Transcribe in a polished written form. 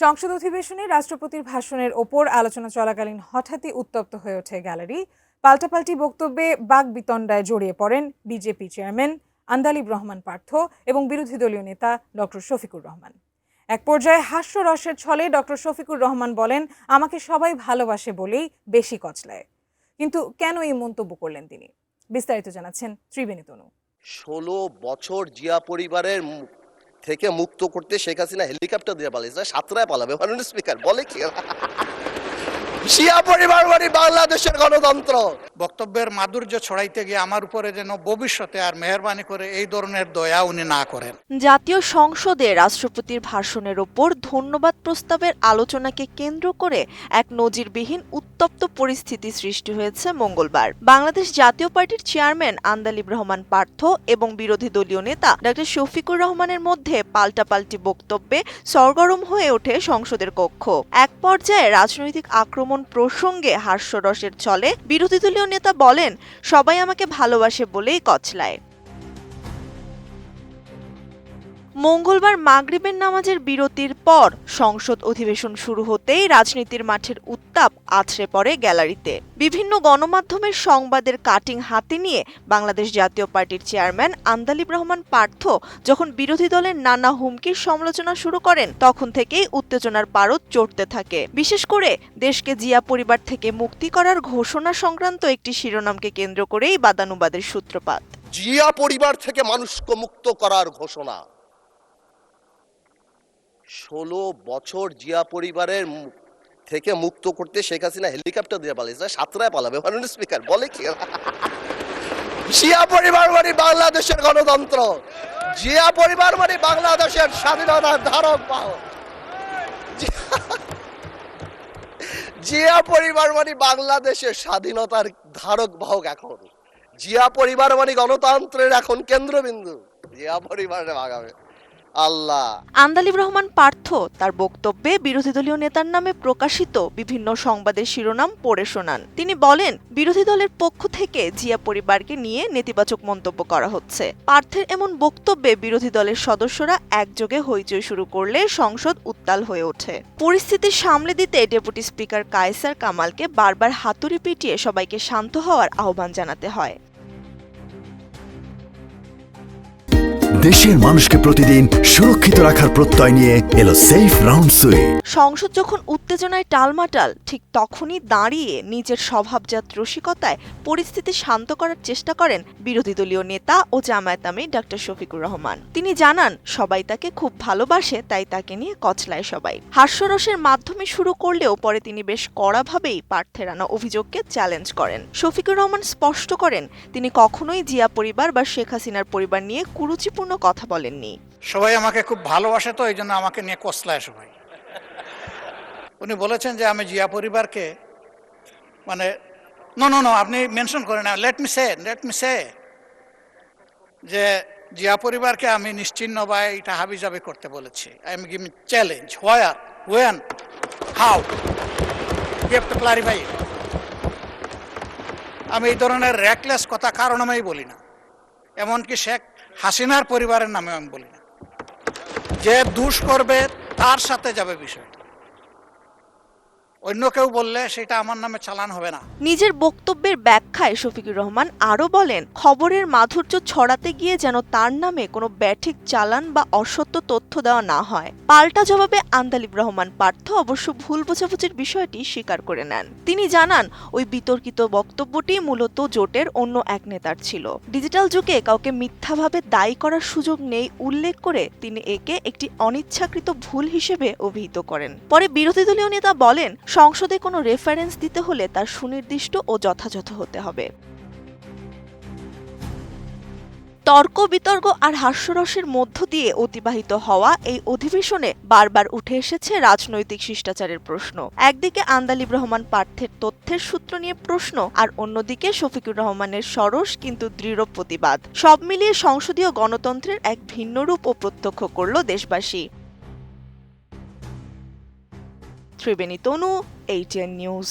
সংসদ অধিবেশনে রাষ্ট্রপতির ভাষণের ওপর আলোচনা চলাকালীন হঠাৎই উত্তপ্ত হয়ে ওঠে গ্যালারি। পাল্টাপাল্টি বক্তব্যে বাকবিতণ্ডায় জড়িয়ে পড়েন বিজেপি চেয়ারম্যান আন্দালিব রহমান পার্থ এবং বিরোধী দলীয় নেতা ডক্টর শফিকুর রহমান। এক পর্যায়ে হাস্যরসের ছলে ডক্টর শফিকুর রহমান বলেন, আমাকে সবাই ভালোবাসে বলেই বেশি কচলায়। কিন্তু কেন এই মন্তব্য করলেন তিনি? বিস্তারিত জানাচ্ছেন ত্রিবেণী তনু। ১৬ বছর জিয়া পরিবারের থেকে মুক্ত করতে শেখ হাসিনা হেলিকপ্টার দিয়ে পালিয়েছে, সাতটায় পালাবে মাননীয় স্পিকার বলে কি? জিয়া পরিবার মানে বাংলাদেশের গণতন্ত্র। বক্তব্যের মাধুর্য ছড়াইতে গিয়ে আমার উপরে যেন ভবিষ্যতে আর মেহেরবানি করে এই ধরনের দয়া উনি না করেন। জাতীয় সংসদে রাষ্ট্রপতির ভাষণের ওপর ধন্যবাদ প্রস্তাবের আলোচনাকে কেন্দ্র করে এক নজিরবিহীন উত্তপ্ত পরিস্থিতি সৃষ্টি হয়েছে মঙ্গলবার। বাংলাদেশ জাতীয় পার্টির চেয়ারম্যান আন্দালিব রহমান পার্থ এবং বিরোধী দলীয় নেতা ডক্টর শফিকুর রহমানের মধ্যে পাল্টাপাল্টি বক্তব্যে সরগরম হয়ে ওঠে সংসদের কক্ষ। এক পর্যায়ে রাজনৈতিক আক্রমণ প্রসঙ্গে হাস্যরসের ছলে বিরোধী দলীয় নেতা বলেন, সবাই আমাকে ভালোবাসে বলেই কচলায়। মঙ্গলবার মাগরিবের নামাজের বিরতির পর সংসদ অধিবেশন শুরু হতেই রাজনীতির মাঠের উত্তাপ আছড়ে পড়ে গ্যালারিতে। বিভিন্ন গণমাধ্যমের সংবাদের কাটিং হাতে নিয়ে বাংলাদেশ জাতীয় পার্টির চেয়ারম্যান আন্দালিব রহমান পার্থ যখন বিরোধী দলের নানা হুমকির সমালোচনা শুরু করেন, তখন থেকেই উত্তেজনার পারদ চড়তে থাকে। বিশেষ করে দেশকে জিয়া পরিবার থেকে মুক্তি করার ঘোষণা সংক্রান্ত একটি শিরোনামকে কেন্দ্র করেই বাদানুবাদের সূত্রপাত। জিয়া পরিবার থেকে মানুষকে মুক্ত করার ঘোষণা। ১৬ বছর জিয়া পরিবারের থেকে মুক্ত করতে শেখ হাসিনা হেলিকপ্টার দিয়ে পালিয়েছে, সাতটায় পালাবে মাননীয় স্পিকার বলে কি? জিয়া পরিবার মানে বাংলাদেশের গণতন্ত্র। জিয়া পরিবার মানে বাংলাদেশের স্বাধীনতার ধারক বাহক। জিয়া পরিবার মানে বাংলাদেশের স্বাধীনতার ধারক বাহক। এখন জিয়া পরিবার মানে গণতন্ত্রের এখন কেন্দ্রবিন্দু। জিয়া পরিবারে ভাগাবে আল্লাহ। আন্দালিব রহমান পার্থ তার বক্তব্যে বিরোধী দলীয় নেতার নামে প্রকাশিত বিভিন্ন সংবাদের শিরোনাম পড়ে শোনান। তিনি বলেন, বিরোধী দলের পক্ষ থেকে জিয়া পরিবারকে নিয়ে নেতিবাচক মন্তব্য করা হচ্ছে। পার্থের এমন বক্তব্যে বিরোধী দলের সদস্যরা একযোগে হইচই শুরু করলে সংসদ উত্তাল হয়ে ওঠে। পরিস্থিতি সামলে দিতে ডেপুটি স্পিকার কায়সার কামালকে বারবার হাতুড়ি পিটিয়ে সবাইকে শান্ত হওয়ার আহ্বান জানাতে হয়। দেশের মানুষকে প্রতিদিন সুরক্ষিত রাখার প্রত্যয় নিয়ে এলো সেফ রাউন্ড সুইট। সংসদ যখন উত্তেজনায় টালমাটাল, ঠিক তখনই দাঁড়িয়ে নিজের স্বভাবজাত রসিকতায় পরিস্থিতি শান্ত করার চেষ্টা করেন বিরোধী দলীয় নেতা ও জামায়াত আমির ডক্টর শফিকুর রহমান। তিনি জানান, সবাই তাকে খুব ভালোবাসে, তাই তাকে নিয়ে কচলায় সবাই। হাস্যরসের মাধ্যমে শুরু করলেও পরে তিনি বেশ কড়াভাবেই পার্থের আনা অভিযোগকে চ্যালেঞ্জ করেন। শফিকুর রহমান স্পষ্ট করেন, তিনি কখনোই জিয়া পরিবার বা শেখ হাসিনার পরিবার নিয়ে কুরুচিপূর্ণ কথা বলেননি। সবাই আমাকে খুব ভালোবাসে, তো এই জন্য আমাকে নিয়ে কচলায় সবাই। উনি বলেছেন যে আমি জিয়া পরিবারকে মানে নো আপনি মেনশন করেন না, লেট মি সে যে জিয়া পরিবারকে আমি নিশ্চিহ্ন বা এটা হাবিজাবি করতে বলেছি। I am giving challenge. Where, when, how, you have to clarify. আমি এই ধরনের র্যাকলেস কথা কারো নামেই বলি না, এমনকি শেখ হাসিনার পরিবারের নামে আমি বলি না। যে দুষ করবে তার সাথে যাবে বিষয়, অন্য কেউ বললে সেটা আমার নামে চালান হবে না। নিজের বক্তব্যের ব্যাখ্যায় শফিকুর রহমান আরো বলেন, খবরের মাধুর্য ছড়াতে গিয়ে যেন তার নামে কোনো ব্যাঠিক চালান বা অসত্য তথ্য দেওয়া না হয়। পাল্টা জবাবে আন্দালিব রহমান পার্থ অবশ্য ভুল বোঝাবুঝির বিষয়টি স্বীকার করে নেন। তিনি জানান, ওই বিতর্কিত বক্তব্যটি মূলত জোটের অন্য এক নেতার ছিল। ডিজিটাল যুগে কাউকে মিথ্যাভাবে দায়ী করার সুযোগ নেই উল্লেখ করে তিনি একে একটি অনিচ্ছাকৃত ভুল হিসেবে অভিহিত করেন। পরে বিরোধী দলীয় নেতা বলেন, সংসদে কোনো রেফারেন্স দিতে হলে তার সুনির্দিষ্ট ও যথাযথ হতে হবে। তর্ক বিতর্ক আর হাস্যরসের মধ্য দিয়ে অতিবাহিত হওয়া এই অধিবেশনে বারবার উঠে এসেছে রাজনৈতিক শিষ্টাচারের প্রশ্ন। একদিকে আন্দালিব রহমান পার্থের তথ্যের সূত্র নিয়ে প্রশ্ন, আর অন্যদিকে শফিকুর রহমানের সরস কিন্তু দৃঢ় প্রতিবাদ। সব মিলিয়ে সংসদীয় গণতন্ত্রের এক ভিন্ন রূপ ও প্রত্যক্ষ করল দেশবাসী। ত্রিবেণী তনু, ATN নিউজ।